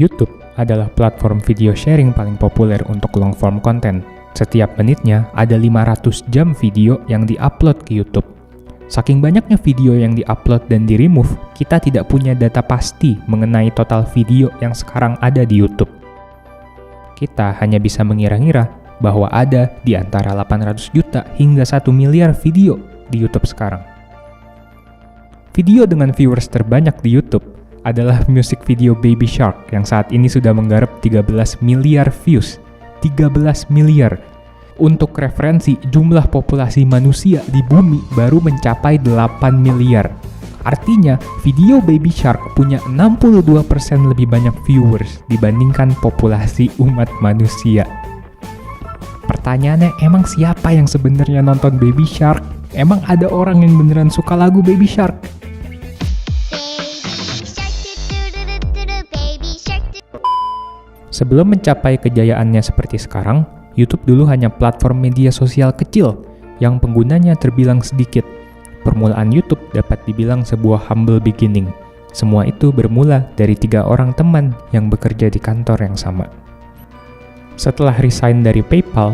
YouTube adalah platform video sharing paling populer untuk long form content. Setiap menitnya ada 500 jam video yang diupload ke YouTube. Saking banyaknya video yang diupload dan di-remove, kita tidak punya data pasti mengenai total video yang sekarang ada di YouTube. Kita hanya bisa mengira-ngira bahwa ada di antara 800 juta hingga 1 miliar video di YouTube sekarang. Video dengan viewers terbanyak di YouTube adalah music video Baby Shark yang saat ini sudah menggarap 13 miliar views. 13 miliar. Untuk referensi, jumlah populasi manusia di bumi baru mencapai 8 miliar. Artinya, video Baby Shark punya 62% lebih banyak viewers dibandingkan populasi umat manusia. Pertanyaannya, emang siapa yang sebenarnya nonton Baby Shark? Emang ada orang yang beneran suka lagu Baby Shark? Sebelum mencapai kejayaannya seperti sekarang, YouTube dulu hanya platform media sosial kecil yang penggunanya terbilang sedikit. Permulaan YouTube dapat dibilang sebuah humble beginning. Semua itu bermula dari 3 orang teman yang bekerja di kantor yang sama. Setelah resign dari PayPal,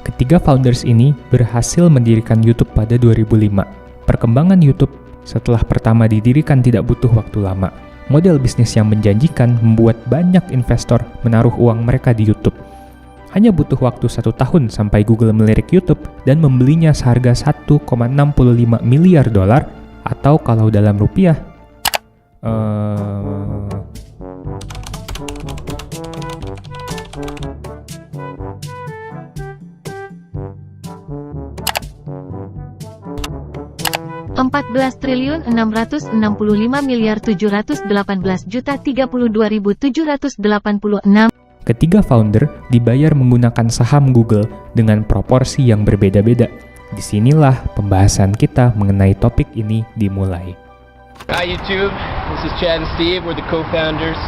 ketiga founders ini berhasil mendirikan YouTube pada 2005. Perkembangan YouTube setelah pertama didirikan tidak butuh waktu lama. Model bisnis yang menjanjikan membuat banyak investor menaruh uang mereka di YouTube. Hanya butuh waktu 1 tahun sampai Google melirik YouTube dan membelinya seharga 1,65 miliar dolar atau kalau dalam rupiah 14.665.718.32.786. Ketiga founder dibayar menggunakan saham Google dengan proporsi yang berbeda-beda. Disinilah pembahasan kita mengenai topik ini dimulai. Hi YouTube, this is Chad and Steve. We're the co-founders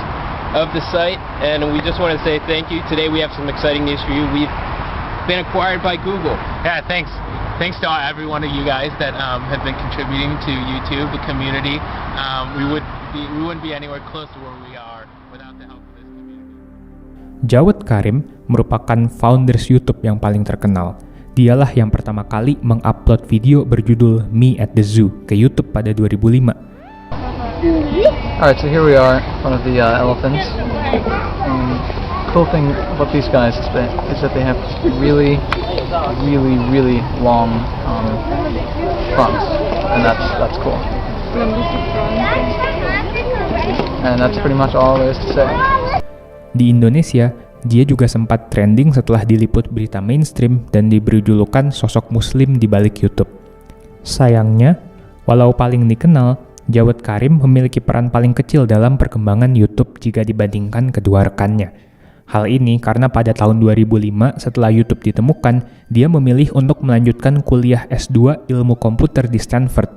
of the site, and we just want to say thank you. Today we have some exciting news for you. We've been acquired by Google. Yeah, thanks. Thanks to every one of you guys that have been contributing to YouTube, the community. We wouldn't be anywhere close to where we are without the help of this community. Jawed Karim merupakan founders YouTube yang paling terkenal. Dialah yang pertama kali mengupload video berjudul Me at the Zoo ke YouTube pada 2005. Alright, so here we are in front of the elephants. Cool thing about these guys is that they have really long fronts, and that's cool. And that's pretty much all there is to say. Di Indonesia, dia juga sempat trending setelah diliput berita mainstream dan diberi julukan sosok muslim di balik YouTube. Sayangnya, walau paling dikenal, Jawed Karim memiliki peran paling kecil dalam perkembangan YouTube jika dibandingkan kedua rekannya. Hal ini karena pada tahun 2005 setelah YouTube ditemukan, dia memilih untuk melanjutkan kuliah S2 ilmu komputer di Stanford.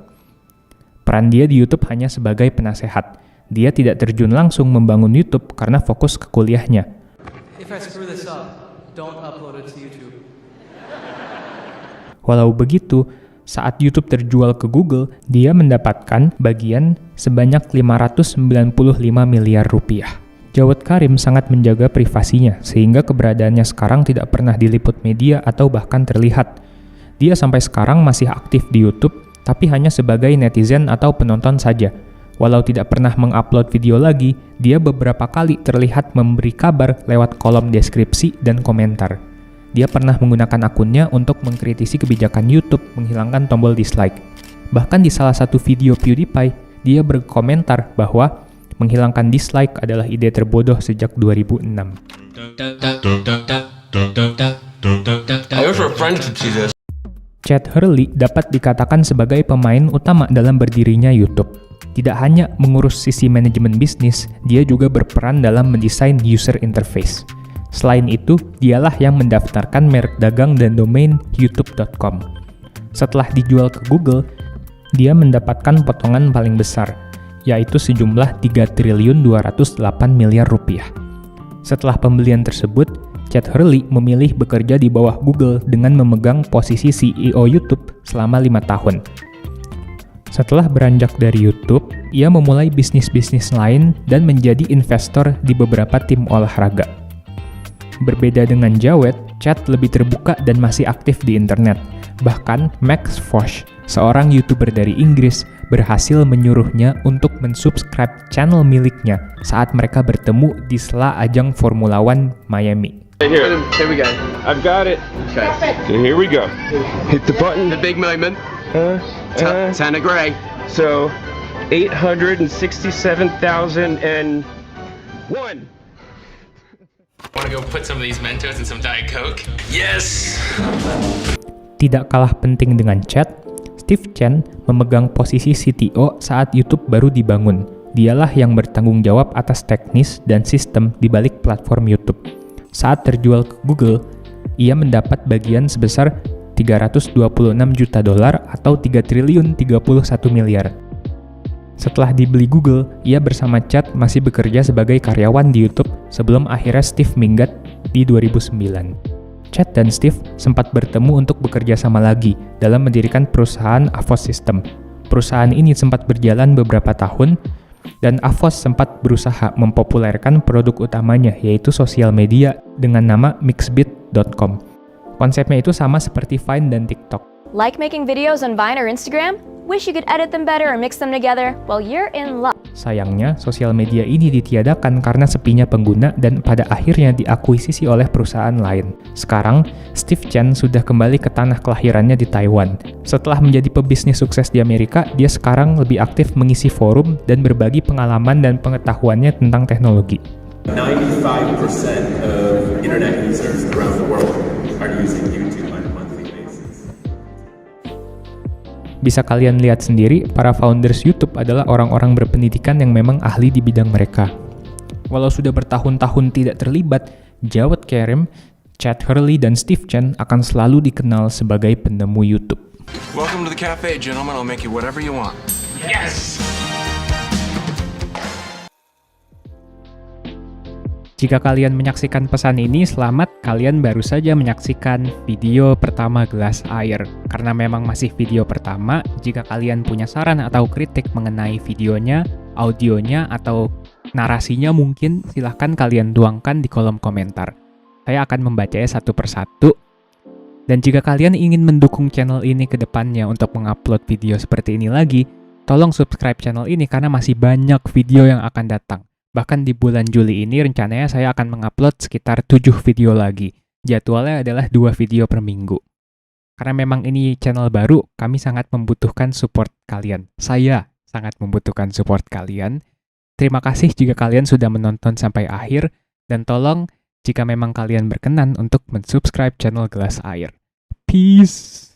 Peran dia di YouTube hanya sebagai penasehat. Dia tidak terjun langsung membangun YouTube karena fokus ke kuliahnya. If I screw this up, don't upload it to YouTube. Walau begitu, saat YouTube terjual ke Google, dia mendapatkan bagian sebanyak 595 miliar rupiah. Jawed Karim sangat menjaga privasinya, sehingga keberadaannya sekarang tidak pernah diliput media atau bahkan terlihat. Dia sampai sekarang masih aktif di YouTube, tapi hanya sebagai netizen atau penonton saja. Walau tidak pernah mengupload video lagi, dia beberapa kali terlihat memberi kabar lewat kolom deskripsi dan komentar. Dia pernah menggunakan akunnya untuk mengkritisi kebijakan YouTube menghilangkan tombol dislike. Bahkan di salah satu video PewDiePie, dia berkomentar bahwa menghilangkan dislike adalah ide terbodoh sejak 2006. Chad Hurley dapat dikatakan sebagai pemain utama dalam berdirinya YouTube. Tidak hanya mengurus sisi manajemen bisnis, dia juga berperan dalam mendesain user interface. Selain itu, dialah yang mendaftarkan merek dagang dan domain youtube.com. Setelah dijual ke Google, dia mendapatkan potongan paling besar, yaitu sejumlah 3.208 miliar rupiah. Setelah pembelian tersebut, Chad Hurley memilih bekerja di bawah Google dengan memegang posisi CEO YouTube selama 5 tahun. Setelah beranjak dari YouTube, ia memulai bisnis-bisnis lain dan menjadi investor di beberapa tim olahraga. Berbeda dengan Jawed, Chad lebih terbuka dan masih aktif di internet. Bahkan Max Fosh, seorang YouTuber dari Inggris, berhasil menyuruhnya untuk mensubscribe channel miliknya saat mereka bertemu di sela ajang Formula One Miami. Here we go. I've got it. Okay. So here we go. Hit the button. The big moment. Tanner Gray. So 867,001. Want to go put some of these Mentos and some Diet Coke? Yes. Tidak kalah penting dengan Chad, Steve Chen memegang posisi CTO saat YouTube baru dibangun. Dialah yang bertanggung jawab atas teknis dan sistem di balik platform YouTube. Saat terjual ke Google, ia mendapat bagian sebesar $326 juta atau 3 triliun 31 miliar. Setelah dibeli Google, ia bersama Chad masih bekerja sebagai karyawan di YouTube sebelum akhirnya Steve minggat di 2009. Chad dan Steve sempat bertemu untuk bekerja sama lagi dalam mendirikan perusahaan Avos System. Perusahaan ini sempat berjalan beberapa tahun, dan Avos sempat berusaha mempopulerkan produk utamanya, yaitu sosial media dengan nama Mixbit.com. Konsepnya itu sama seperti Vine dan TikTok. Like making videos on Vine or Instagram? Wish you could edit them better or mix them together? Well, you're in luck. Sayangnya, sosial media ini ditiadakan karena sepinya pengguna dan pada akhirnya diakuisisi oleh perusahaan lain. Sekarang, Steve Chen sudah kembali ke tanah kelahirannya di Taiwan. Setelah menjadi pebisnis sukses di Amerika, dia sekarang lebih aktif mengisi forum dan berbagi pengalaman dan pengetahuannya tentang teknologi. 95% of internet users around the world are using YouTube on a monthly basis. Bisa kalian lihat sendiri, para founders YouTube adalah orang-orang berpendidikan yang memang ahli di bidang mereka. Walau sudah bertahun-tahun tidak terlibat, Jawed Karim, Chad Hurley, dan Steve Chen akan selalu dikenal sebagai penemu YouTube. Welcome to the cafe, gentlemen. I'll make you whatever you want. Yes! Jika kalian menyaksikan pesan ini, selamat, kalian baru saja menyaksikan video pertama Gelas Air. Karena memang masih video pertama, jika kalian punya saran atau kritik mengenai videonya, audionya, atau narasinya mungkin, silahkan kalian tuangkan di kolom komentar. Saya akan membacanya satu persatu. Dan jika kalian ingin mendukung channel ini ke depannya untuk mengupload video seperti ini lagi, tolong subscribe channel ini karena masih banyak video yang akan datang. Bahkan di bulan Juli ini rencananya saya akan mengupload sekitar 7 video lagi. Jadwalnya adalah 2 video per minggu. Karena memang ini channel baru, kami sangat membutuhkan support kalian. Saya sangat membutuhkan support kalian. Terima kasih jika kalian sudah menonton sampai akhir, dan tolong jika memang kalian berkenan untuk mensubscribe channel Gelas Air. Peace!